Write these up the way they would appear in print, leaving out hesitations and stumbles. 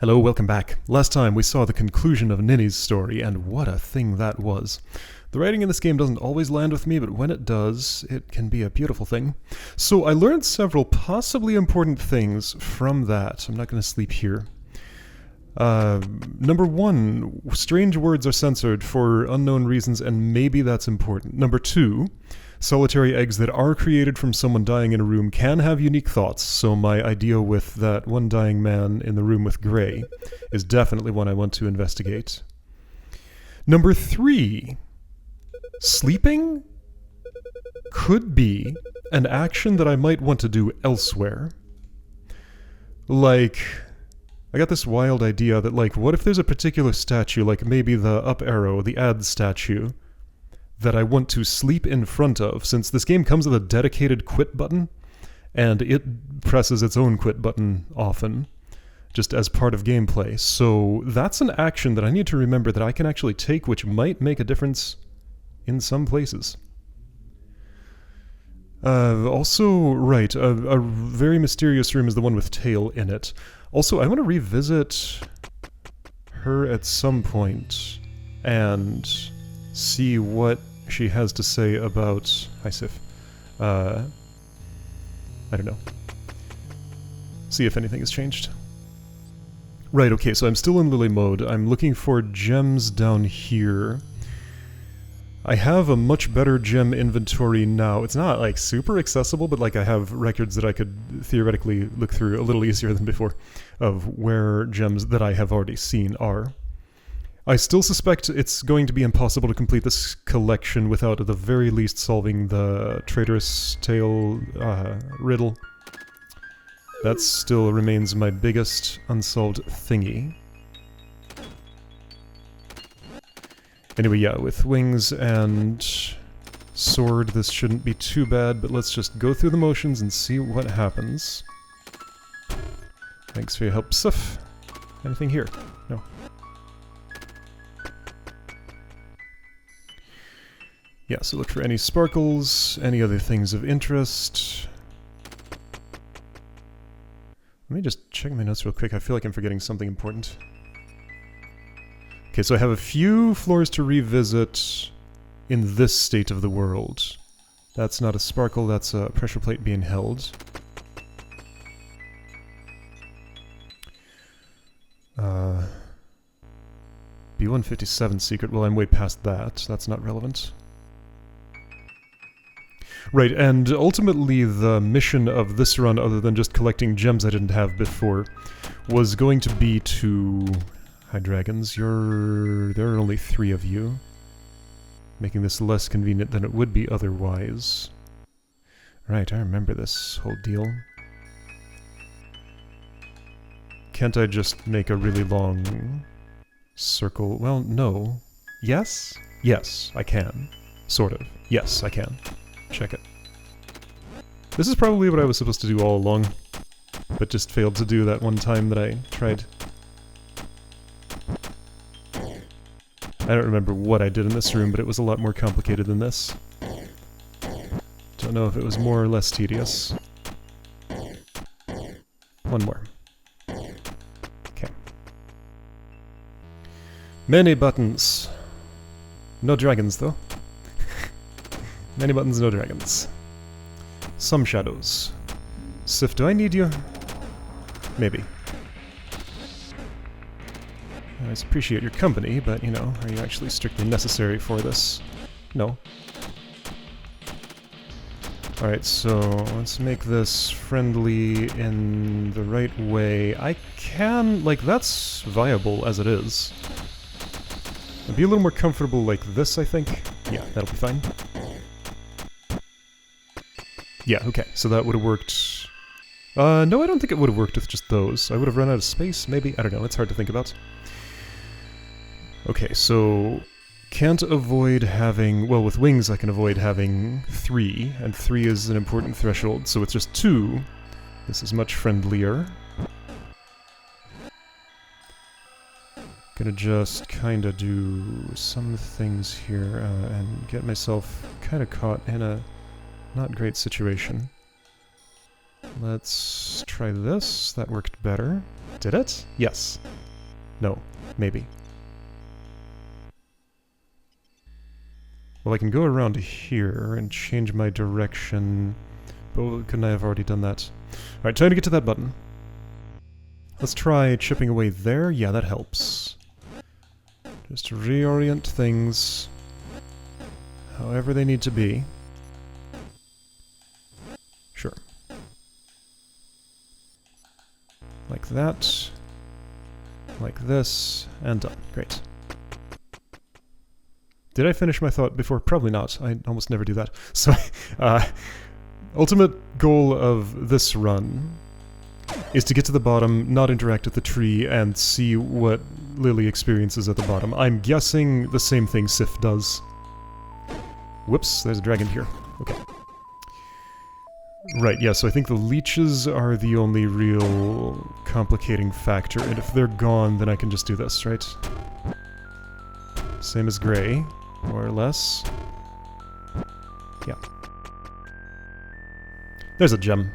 Hello, welcome back. Last time we saw the conclusion of Ninny's story, and what a thing that was. The writing in this game doesn't always land with me, but when it does, it can be a beautiful thing. So I learned several possibly important things from that. I'm not going to sleep here. Number one, strange words are censored for unknown reasons, and maybe that's important. Number two, solitary eggs that are created from someone dying in a room can have unique thoughts, so my idea with that one dying man in the room with Gray is definitely one I want to investigate. Number three, sleeping could be an action that I might want to do elsewhere. Like, I got this wild idea that, like, what if there's a particular statue, like maybe the up arrow, the add statue, that I want to sleep in front of, since this game comes with a dedicated quit button, and it presses its own quit button often, just as part of gameplay. So that's an action that I need to remember that I can actually take, which might make a difference in some places. Also, right, a very mysterious room is the one with Tail in it. Also, I want to revisit her at some point and see what she has to say about... Hi, Sif. I don't know. See if anything has changed. Right, okay, so I'm still in Lily mode. I'm looking for gems down here. I have a much better gem inventory now. It's not, like, super accessible, but, like, I have records that I could theoretically look through a little easier than before of where gems that I have already seen are. I still suspect it's going to be impossible to complete this collection without at the very least solving the traitorous tail riddle. That still remains my biggest unsolved thingy. Anyway, yeah, with wings and sword, this shouldn't be too bad, but let's just go through the motions and see what happens. Thanks for your help, Sif. Anything here? No. Yeah, so look for any sparkles, any other things of interest. Let me just check my notes real quick. I feel like I'm forgetting something important. Okay, so I have a few floors to revisit in this state of the world. That's not a sparkle, that's a pressure plate being held. B157 secret, well, I'm way past that. That's not relevant. Right, and ultimately the mission of this run, other than just collecting gems I didn't have before, was going to be to... Hi, dragons. There are only 3 of you, making this less convenient than it would be otherwise. Right, I remember this whole deal. Can't I just make a really long circle? Well, no. Yes? Yes, I can. Sort of. Yes, I can. Check it. This is probably what I was supposed to do all along, but just failed to do that one time that I tried. I don't remember what I did in this room, but it was a lot more complicated than this. Don't know if it was more or less tedious. One more. Okay. Many buttons. No dragons, though. Many buttons, no dragons. Some shadows. Sif, do I need you? Maybe. I appreciate your company, but, you know, are you actually strictly necessary for this? No. Alright, so let's make this friendly in the right way. I can... like, that's viable as it is. I'd be a little more comfortable like this, I think. Yeah, that'll be fine. Yeah, okay, so that would have worked... no, I don't think it would have worked with just those. I would have run out of space, maybe? I don't know, it's hard to think about. Okay, so... can't avoid having... well, with wings I can avoid having 3, and 3 is an important threshold, so it's just 2. This is much friendlier. Gonna just kinda do some things here, and get myself kinda caught in a not great situation. Let's try this. That worked better. Did it? Yes. No. Maybe. Well, I can go around here and change my direction. But couldn't I have already done that? Alright, time to get to that button. Let's try chipping away there. Yeah, that helps. Just reorient things however they need to be. Sure. Like that. Like this. And done. Great. Did I finish my thought before? Probably not. I almost never do that. So, ultimate goal of this run is to get to the bottom, not interact with the tree, and see what Lily experiences at the bottom. I'm guessing the same thing Sif does. Whoops, there's a dragon here. Okay. Right, yeah, so I think the leeches are the only real complicating factor, and if they're gone, then I can just do this, right? Same as Gray, more or less. Yeah. There's a gem.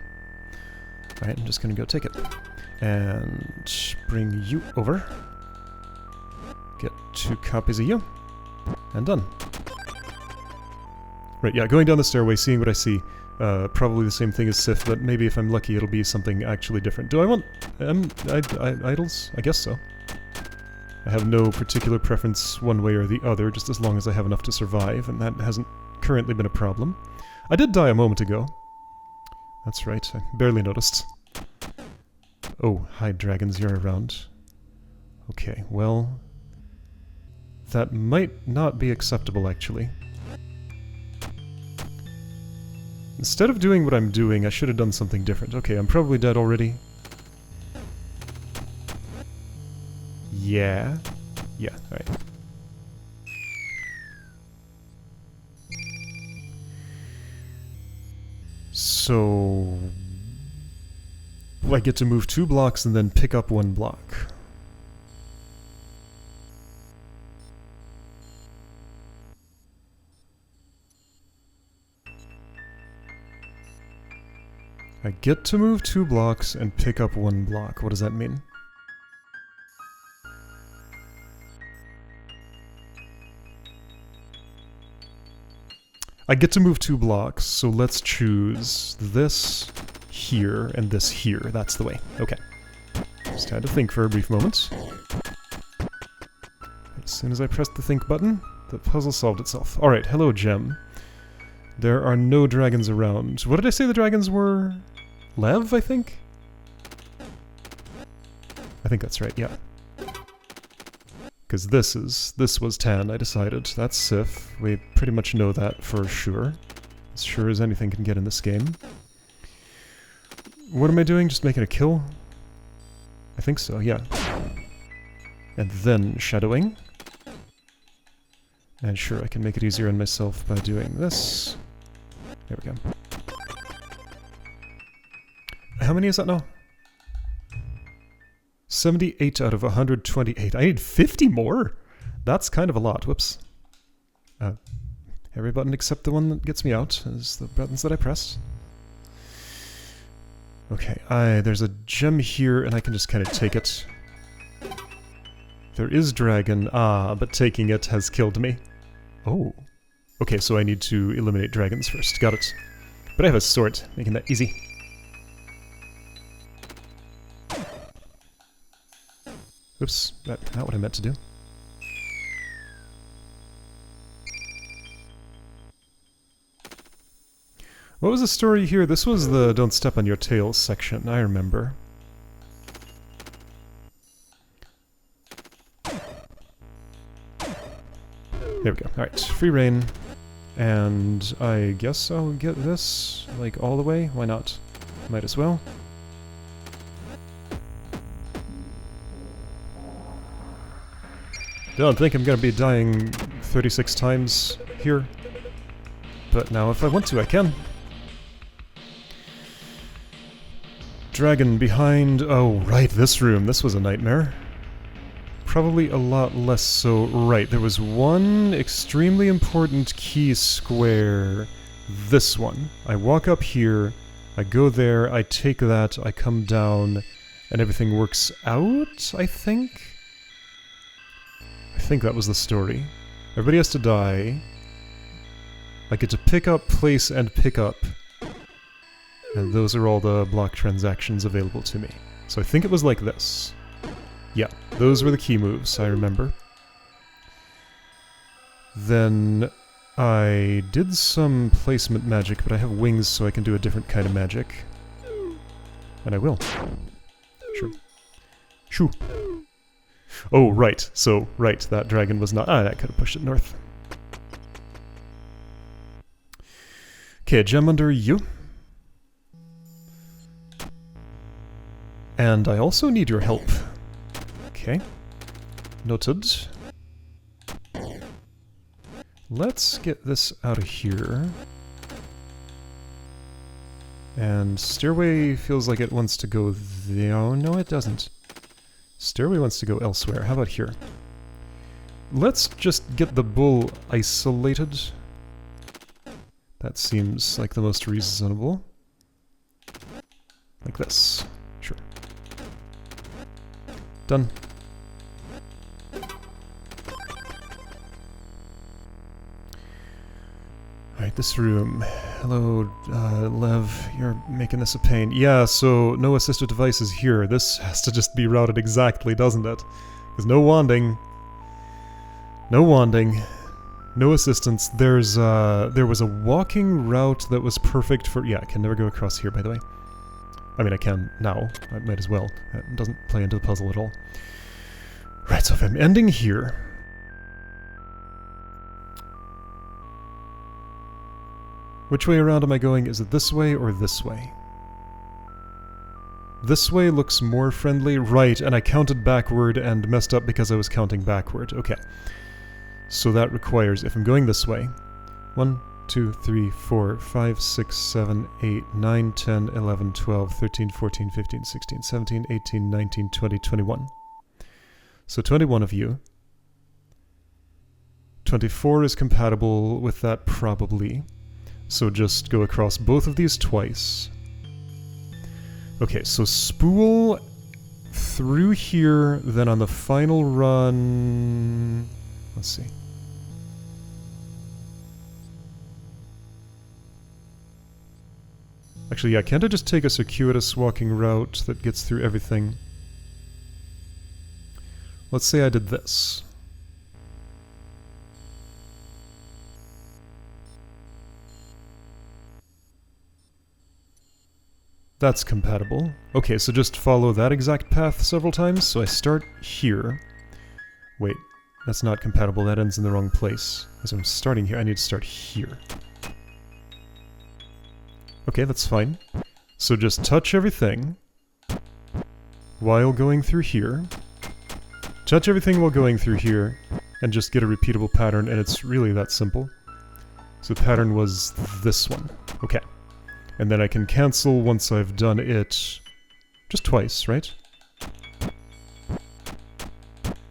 Alright, I'm just gonna go take it. And bring you over. Get 2 copies of you. And done. Right, yeah, going down the stairway, seeing what I see. Probably the same thing as Sif, but maybe if I'm lucky it'll be something actually different. Do I want idols? I guess so. I have no particular preference one way or the other, just as long as I have enough to survive, and that hasn't currently been a problem. I did die a moment ago. That's right, I barely noticed. Oh, hi dragons, you're around. Okay, well... that might not be acceptable, actually. Instead of doing what I'm doing, I should have done something different. Okay, I'm probably dead already. Yeah. Yeah, alright. So... I get to move 2 blocks and then pick up 1 block. I get to move 2 blocks and pick up 1 block. What does that mean? I get to move 2 blocks, so let's choose this here and this here. That's the way. Okay. Just had to think for a brief moment. As soon as I pressed the think button, the puzzle solved itself. Alright, hello gem. There are no dragons around. What did I say the dragons were? Lev, I think? I think that's right, yeah. Because this was Tan, I decided. That's Sif. We pretty much know that for sure. As sure as anything can get in this game. What am I doing? Just making a kill? I think so, yeah. And then shadowing. And sure, I can make it easier on myself by doing this. There we go. How many is that now? 78 out of 128. I need 50 more? That's kind of a lot. Whoops. Every button except the one that gets me out is the buttons that I pressed. Okay, there's a gem here and I can just kind of take it. There is dragon, but taking it has killed me. Oh. Okay, so I need to eliminate dragons first. Got it. But I have a sword, making that easy. Oops, that's not what I meant to do. What was the story here? This was the Don't Step on Your Tail section, I remember. There we go. Alright, free reign. And I guess I'll get this, like, all the way? Why not? Might as well. Don't think I'm gonna be dying 36 times here. But now if I want to, I can. Dragon behind... Oh, right, this room. This was a nightmare. Probably a lot less so... Right, there was one extremely important key square. This one. I walk up here, I go there, I take that, I come down, and everything works out, I think? I think that was the story. Everybody has to die. I get to pick up, place, and pick up. And those are all the block transactions available to me. So I think it was like this. Yeah, those were the key moves, I remember. Then I did some placement magic, but I have wings so I can do a different kind of magic. And I will. Sure. Shoo. Oh, right. So, right, that dragon was not... Ah, I could have pushed it north. Okay, gem under you. And I also need your help. Okay. Noted. Let's get this out of here. And stairway feels like it wants to go there. Oh, no, it doesn't. Stairway wants to go elsewhere. How about here? Let's just get the bull isolated. That seems like the most reasonable. Like this. Sure. Done. Alright, this room. Hello, Lev. You're making this a pain. Yeah, so no assistive devices here. This has to just be routed exactly, doesn't it? Because no wanding. No wanding. No assistance. There was a walking route that was perfect for... Yeah, I can never go across here, by the way. I mean, I can now. I might as well. It doesn't play into the puzzle at all. Right, so if I'm ending here... Which way around am I going? Is it this way or this way? This way looks more friendly. Right, and I counted backward and messed up because I was counting backward. Okay. So that requires, if I'm going this way, 1, 2, 3, 4, 5, 6, 7, 8, 9, 10, 11, 12, 13, 14, 15, 16, 17, 18, 19, 20, 21. So 21 of you. 24 is compatible with that, probably. So just go across both of these twice. Okay, so spool through here, then on the final run... Let's see. Actually, yeah, can't I just take a circuitous walking route that gets through everything? Let's say I did this. That's compatible. Okay, so just follow that exact path several times. So I start here. Wait, that's not compatible. That ends in the wrong place. As I'm starting here, I need to start here. Okay, that's fine. So just touch everything while going through here. Touch everything while going through here, and just get a repeatable pattern, and it's really that simple. So the pattern was this one. Okay. And then I can cancel once I've done it just twice, right?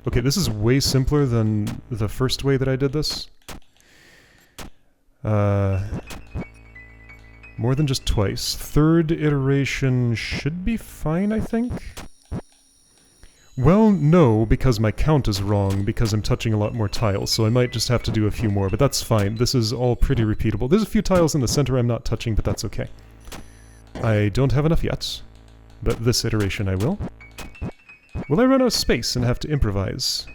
Okay, this is way simpler than the first way that I did this. More than just twice. Third iteration should be fine, I think? Well, no, because my count is wrong, because I'm touching a lot more tiles, so I might just have to do a few more, but that's fine. This is all pretty repeatable. There's a few tiles in the center I'm not touching, but that's okay. I don't have enough yet, but this iteration I will. Will I run out of space and have to improvise?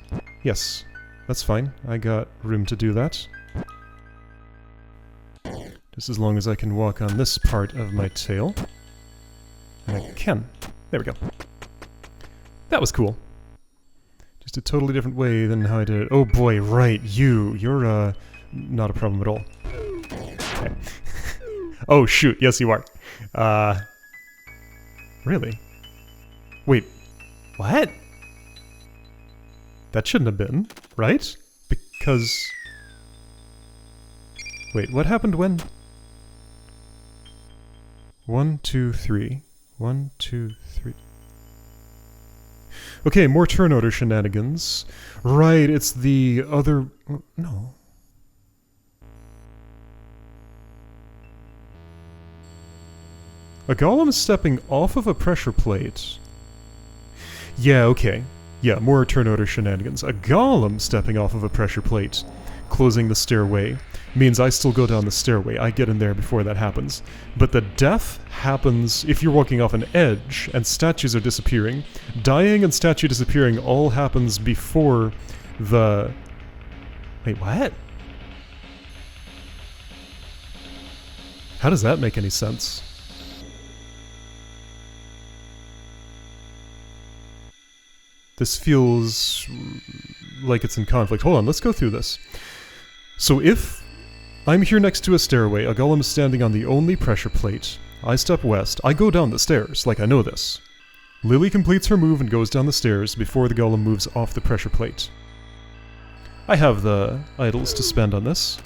Yes, that's fine. I got room to do that. Just as long as I can walk on this part of my tail. And I can. There we go. That was cool. Just a totally different way than how I did it. Oh boy, right, you're, not a problem at all. Okay. Oh shoot, yes you are. Really? Wait, what? That shouldn't have been, right? Because... Wait, what happened when... 1, 2, 3. 1, 2, 3... Okay, more turn order shenanigans. Right, it's the other... No. A golem stepping off of a pressure plate Yeah, okay. Yeah, more turn order shenanigans. A golem stepping off of a pressure plate, closing the stairway, means I still go down the stairway. I get in there before that happens. But the death happens if you're walking off an edge and statues are disappearing. Dying and statue disappearing all happens before the... Wait, what? How does that make any sense? This feels like it's in conflict. Hold on, let's go through this. So if I'm here next to a stairway, a golem is standing on the only pressure plate, I step west, I go down the stairs, like I know this. Lily completes her move and goes down the stairs before the golem moves off the pressure plate. I have the idols to spend on this.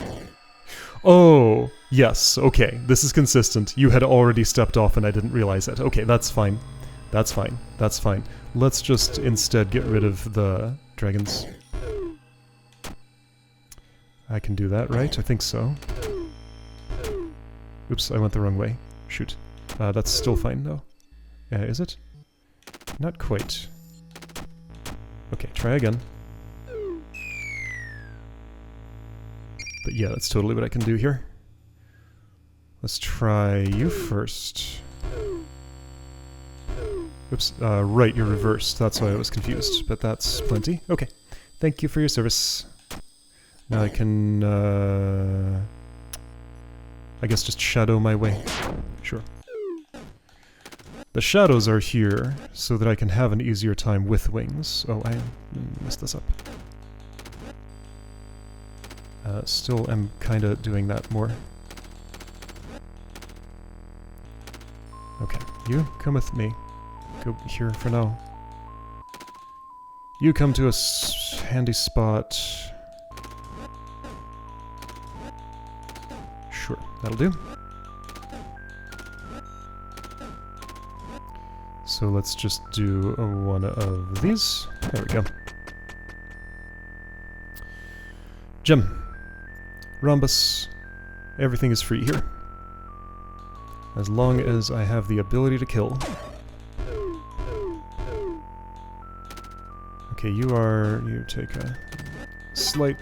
Oh, yes, okay, this is consistent. You had already stepped off and I didn't realize it. Okay, that's fine. That's fine. That's fine. Let's just instead get rid of the dragons. I can do that, right? I think so. Oops, I went the wrong way. Shoot. That's still fine, though. Is it? Not quite. Okay, try again. But yeah, that's totally what I can do here. Let's try you first. Oops, right, you're reversed. That's why I was confused, but that's plenty. Okay, thank you for your service. Now I can, I guess just shadow my way. Sure. The shadows are here so that I can have an easier time with wings. Oh, I messed this up. Still am kinda doing that more. Okay, you come with me. Go here for now. You come to a handy spot. Sure, that'll do. So let's just do one of these. There we go. Gem. Rhombus. Everything is free here. As long as I have the ability to kill. Okay, you take a slight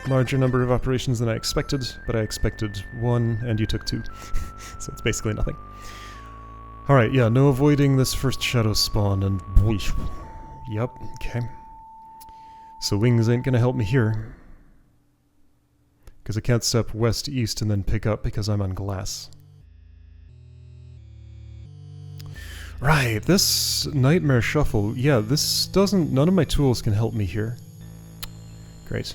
larger number of operations than I expected, but I expected one, and you took two. So it's basically nothing. Alright, yeah, no avoiding this first shadow spawn, and... Yep, okay. So wings ain't gonna help me here. Because I can't step west, east, and then pick up because I'm on glass. Right, this Nightmare Shuffle, yeah, this doesn't... None of my tools can help me here. Great.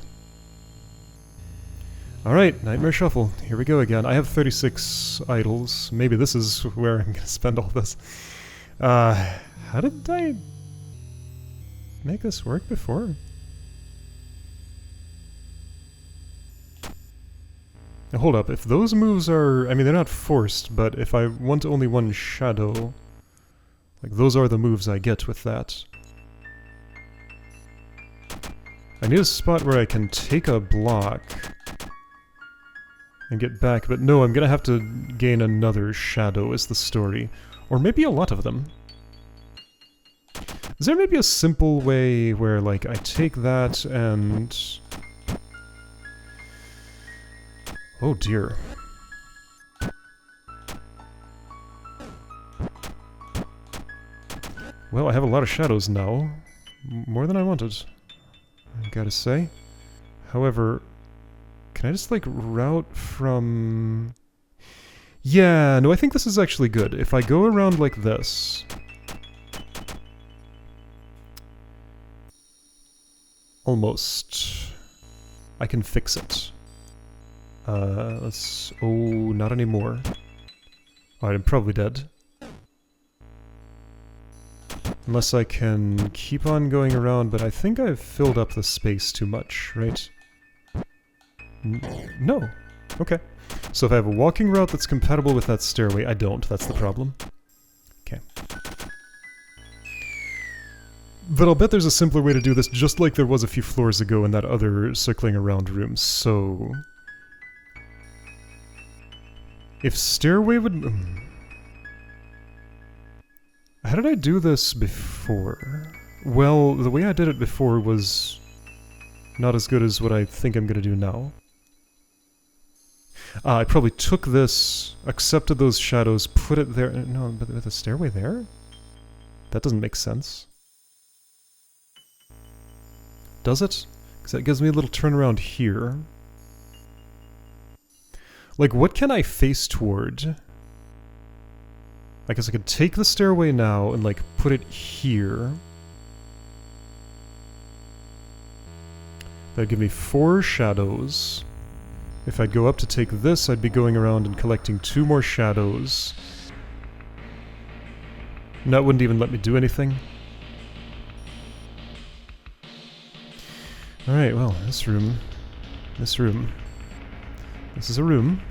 Alright, Nightmare Shuffle, here we go again. I have 36 idols. Maybe this is where I'm gonna spend all this. How did I make this work before? Now hold up, if those moves are... I mean, they're not forced, but if I want only one shadow... Like, those are the moves I get with that. I need a spot where I can take a block and get back, but no, I'm gonna have to gain another shadow is the story. Or maybe a lot of them. Is there maybe a simple way where, like, I take that and... Oh dear. Well, I have a lot of shadows now. More than I wanted, I gotta say. However, can I just, like, route from... Yeah, no, I think this is actually good. If I go around like this... Almost. I can fix it. Let's... Oh, not anymore. Alright, I'm probably dead. Unless I can keep on going around, but I think I've filled up the space too much, right? No. Okay. So if I have a walking route that's compatible with that stairway, I don't. That's the problem. Okay. But I'll bet there's a simpler way to do this, just like there was a few floors ago in that other circling around room, so... If stairway would... How did I do this before? Well, the way I did it before was not as good as what I think I'm gonna do now. I probably took this, accepted those shadows, put it there. No, but with a stairway there? That doesn't make sense. Does it? Because that gives me a little turnaround here. Like, what can I face toward? I guess I could take the stairway now and, like, put it here. That'd give me 4 shadows. If I'd go up to take this, I'd be going around and collecting 2 more shadows. And that wouldn't even let me do anything. Alright, well, this room. This room. This is a room.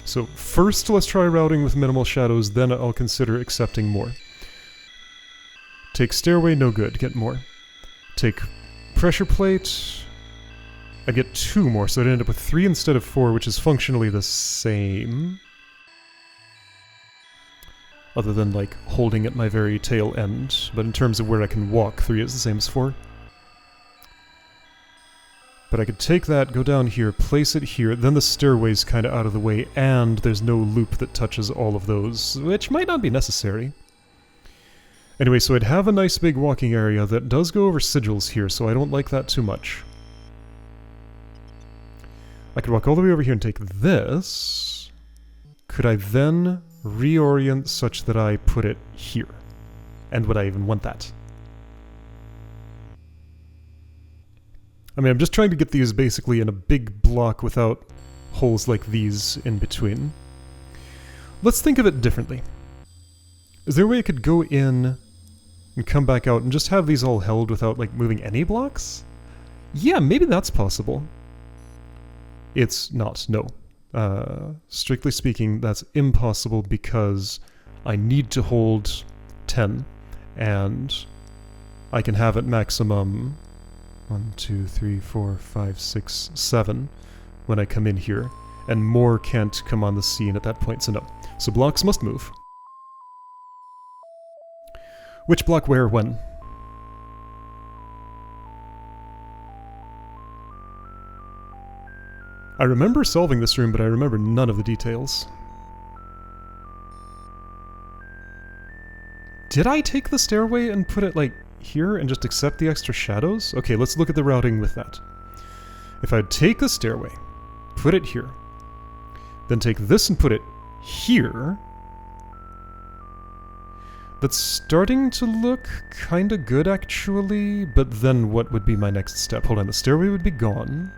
So first let's try routing with minimal shadows, then I'll consider accepting more. Take stairway, no good, get more. Take pressure plate, I get 2 more, so I'd end up with 3 instead of 4, which is functionally the same. Other than, like, holding at my very tail end, but in terms of where I can walk, 3 is the same as 4. But I could take that, go down here, place it here, then the stairway's kind of out of the way, and there's no loop that touches all of those, which might not be necessary. Anyway, so I'd have a nice big walking area that does go over sigils here, so I don't like that too much. I could walk all the way over here and take this. Could I then reorient such that I put it here? And would I even want that? I mean, I'm just trying to get these basically in a big block without holes like these in between. Let's think of it differently. Is there a way I could go in and come back out and just have these all held without, like, moving any blocks? Yeah, maybe that's possible. It's not, no. Strictly speaking, that's impossible because I need to hold 10, and I can have it maximum 1, 2, 3, 4, 5, 6, 7 when I come in here, and more can't come on the scene at that point, so no. So blocks must move. Which block where, when? I remember solving this room, but I remember none of the details. Did I take the stairway and put it, like, here and just accept the extra shadows? Okay, let's look at the routing with that. If I'd take the stairway, put it here, then take this and put it here, that's starting to look kinda good, actually, but then what would be my next step? Hold on, the stairway would be gone.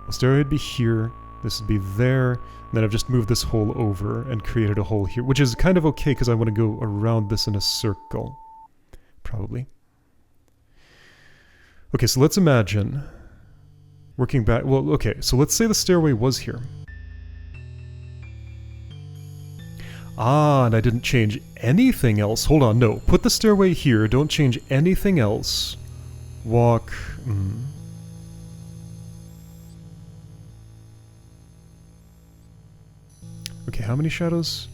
The stairway would be here, this would be there, and then I've just moved this hole over and created a hole here, which is kind of okay because I want to go around this in a circle. Probably. Okay, so let's imagine working back. Well, okay, so let's say the stairway was here. Ah, and I didn't change anything else. Hold on, no. Put the stairway here, don't change anything else. Walk. Okay, how many shadows?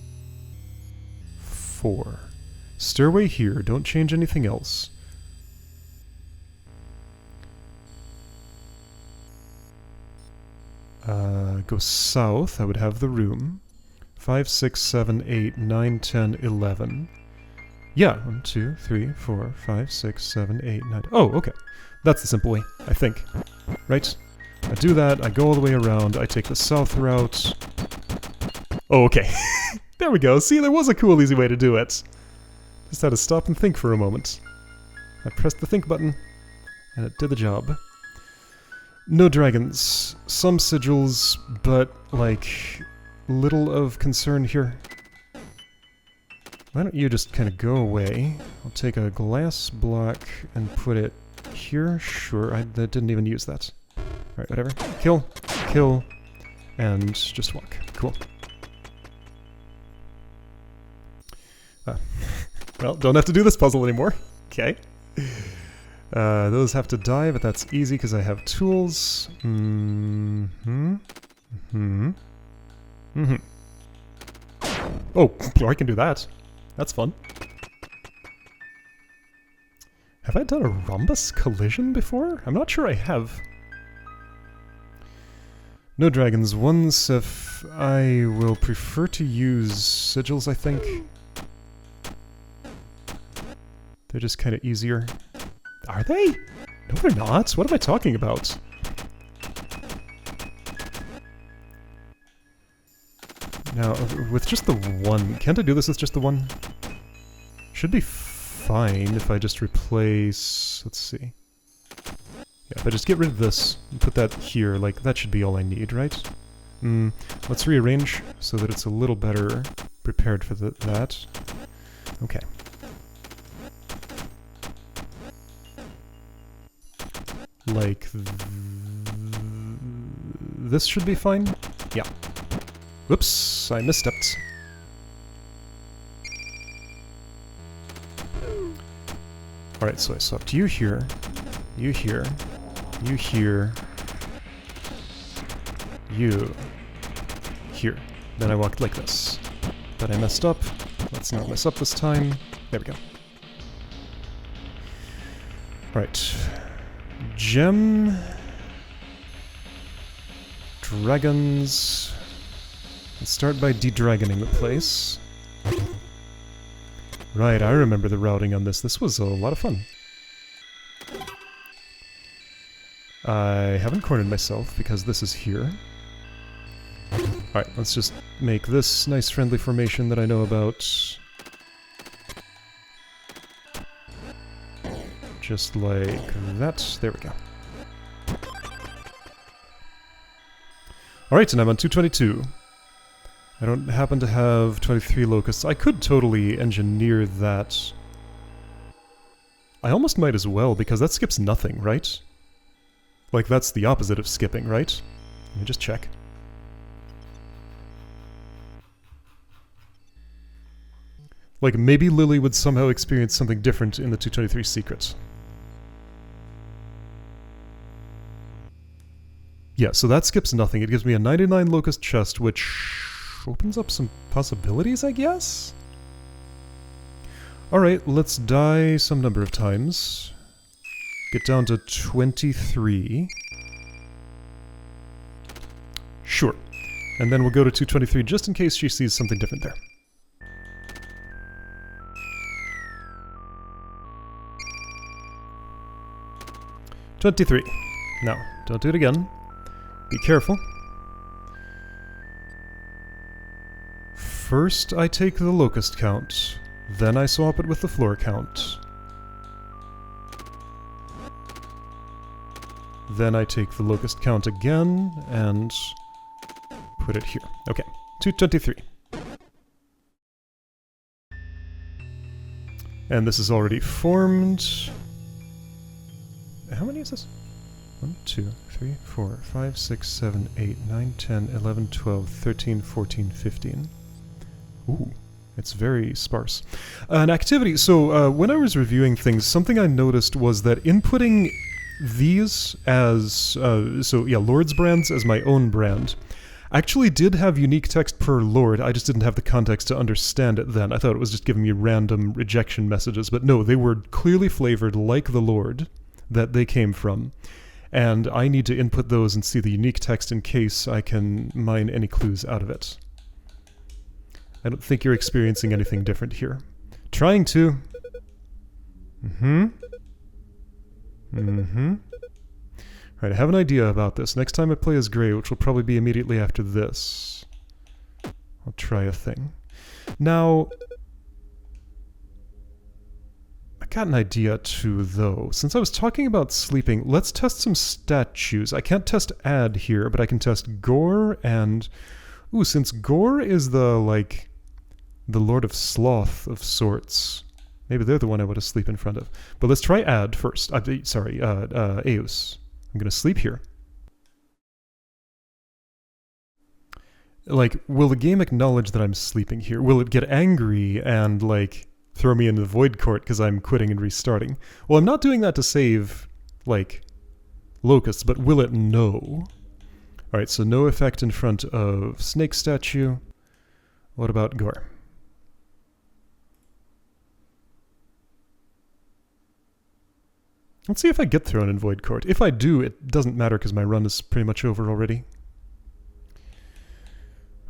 4. Stairway here, don't change anything else. Go south, I would have the room. 5, 6, 7, 8, 9, 10, 11. Yeah, 1, 2, 3, 4, 5, 6, 7, 8, 9... Oh, okay. That's the simple way, I think. Right? I do that, I go all the way around, I take the south route. Oh, okay. There we go. See, there was a cool, easy way to do it. Just had to stop and think for a moment. I pressed the think button, and it did the job. No dragons. Some sigils, but, like, little of concern here. Why don't you just kind of go away? I'll take a glass block and put it here. Sure, I didn't even use that. Alright, whatever. Kill, kill, and just walk. Cool. Well, don't have to do this puzzle anymore. Okay. Those have to die, but that's easy because I have tools. Oh, I can do that. That's fun. Have I done a rhombus collision before? I'm not sure I have. No dragons. One Sif. I will prefer to use sigils, I think. They're just kind of easier. Are they? No, they're not. What am I talking about? Now, with just the one... Can't I do this with just the one? Should be fine if I just replace... Let's see. Yeah, if I just get rid of this and put that here, like, that should be all I need, right? Let's rearrange so that it's a little better prepared for that. Okay. Like... this should be fine? Yeah. Whoops, I misstepped. Alright, so I swapped you here, you here, you here, you here. Then I walked like this. But I messed up. Let's not mess up this time. There we go. Alright. Gem. Dragons. Let's start by de-dragoning the place. Right, I remember the routing on this. This was a lot of fun. I haven't cornered myself because this is here. Alright, let's just make this nice friendly formation that I know about. Just like that. There we go. Alright, and I'm on 222. I don't happen to have 23 locusts. I could totally engineer that. I almost might as well, because that skips nothing, right? Like, that's the opposite of skipping, right? Let me just check. Like, maybe Lily would somehow experience something different in the 223 secret. Yeah, so that skips nothing. It gives me a 99 locust chest, which opens up some possibilities, I guess? Alright, let's die some number of times. Get down to 23. Sure. And then we'll go to 223 just in case she sees something different there. $23. No, don't do it again. Be careful. First I take the locust count, then I swap it with the floor count. Then I take the locust count again, and put it here. Okay, 223. And this is already formed. How many is this? 1, 2, 3, 4, 5, 6, 7, 8, 9, 10, 11, 12, 13, 14, 15. Ooh, it's very sparse. An activity. So when I was reviewing things, something I noticed was that inputting these as, so yeah, Lord's brands as my own brand, actually did have unique text per Lord. I just didn't have the context to understand it then. I thought it was just giving me random rejection messages, but no, they were clearly flavored like the Lord that they came from. And I need to input those and see the unique text in case I can mine any clues out of it. I don't think you're experiencing anything different here. Trying to. Alright, I have an idea about this. Next time I play as Grey, which will probably be immediately after this, I'll try a thing. Now, I got an idea too, though. Since I was talking about sleeping, let's test some statues. I can't test add here, but I can test gore and... Ooh, since gore is the, like, the Lord of Sloth of sorts. Maybe they're the one I want to sleep in front of. But let's try add first. Sorry, Eus. I'm gonna sleep here. Like, will the game acknowledge that I'm sleeping here? Will it get angry and, like, throw me into the void court because I'm quitting and restarting. Well, I'm not doing that to save, like, locusts, but will it know? Alright, so no effect in front of snake statue. What about gore? Let's see if I get thrown in void court. If I do, it doesn't matter because my run is pretty much over already.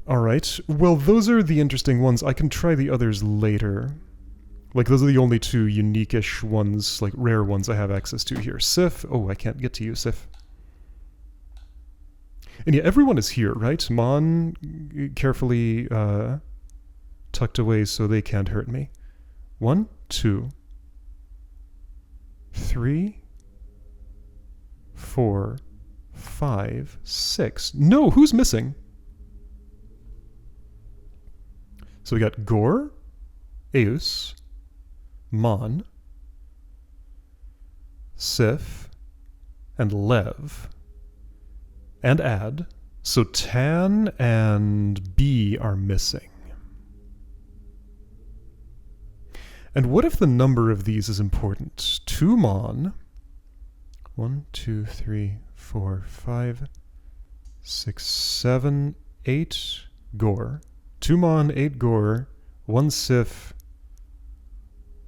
Alright, well those are the interesting ones. I can try the others later. Like, those are the only two unique-ish ones, like rare ones I have access to here. Sif. Oh, I can't get to you, Sif. And yeah, everyone is here, right? Mon carefully tucked away so they can't hurt me. 1, 2, 3, 4, 5, 6. No, who's missing? So we got Gore, Eus, Mon, Sif, and Lev, and Ad. So Tan and B are missing. And what if the number of these is important? 2 Mon, 1, 2, 3, 4, 5, 6, 7, 8 Gore. 2 Mon, 8 Gore, 1 Sif,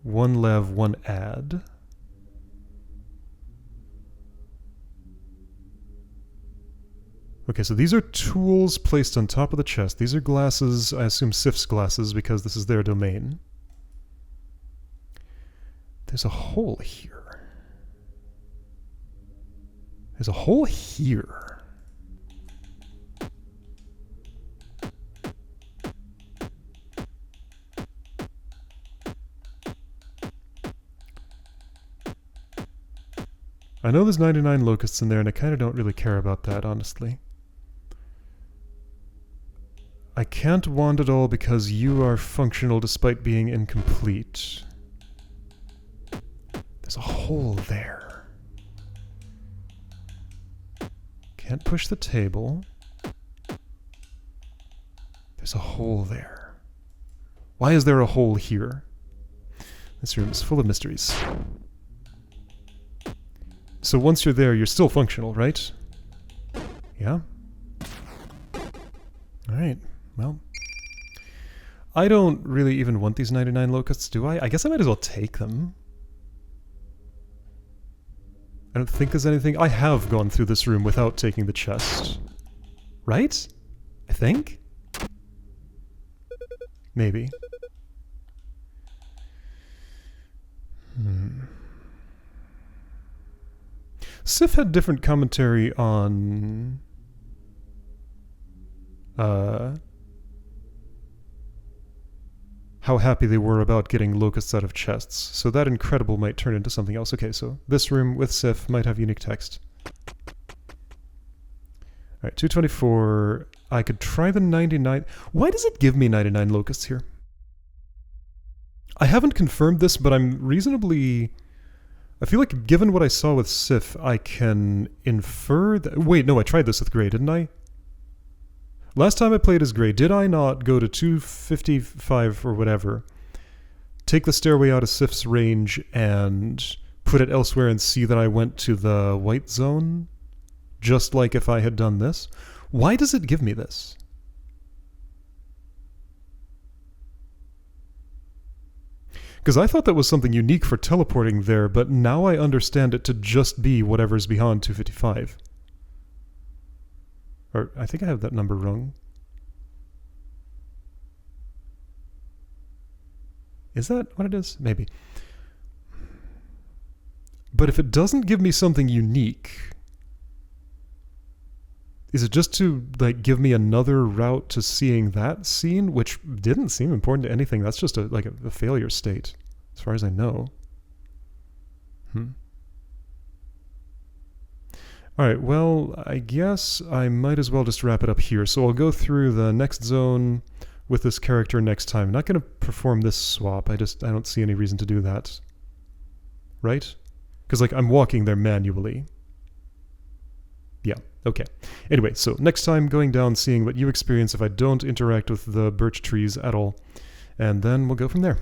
1 Lev, 1 Ad. Okay, so these are tools placed on top of the chest. These are glasses, I assume Sif's glasses, because this is their domain. There's a hole here. There's a hole here. I know there's 99 locusts in there, and I kind of don't really care about that, honestly. I can't wand at all because you are functional despite being incomplete. There's a hole there. Can't push the table. There's a hole there. Why is there a hole here? This room is full of mysteries. So once you're there, you're still functional, right? Yeah? Alright, well. I don't really even want these 99 locusts, do I? I guess I might as well take them. I don't think there's anything... I have gone through this room without taking the chest. Right? I think? Maybe. Sif had different commentary on... how happy they were about getting locusts out of chests. So that incredible might turn into something else. Okay, so this room with Sif might have unique text. Alright, 224. I could try the 99. Why does it give me 99 locusts here? I haven't confirmed this, but I'm reasonably... I feel like given what I saw with Sif, I can infer that... Wait, no, I tried this with Grey, didn't I? Last time I played as Grey, did I not go to 255 or whatever, take the stairway out of Sif's range and put it elsewhere and see that I went to the white zone? Just like if I had done this? Why does it give me this? Because I thought that was something unique for teleporting there, but now I understand it to just be whatever's beyond 255. Or, I think I have that number wrong. Is that what it is? Maybe. But if it doesn't give me something unique, is it just to, like, give me another route to seeing that scene, which didn't seem important to anything? That's just a failure state, as far as I know. Alright, well, I guess I might as well just wrap it up here. So I'll go through the next zone with this character next time. I'm not going to perform this swap. I don't see any reason to do that. Right? Because, like, I'm walking there manually. Yeah, okay. Anyway, so next time going down, seeing what you experience if I don't interact with the birch trees at all. And then we'll go from there.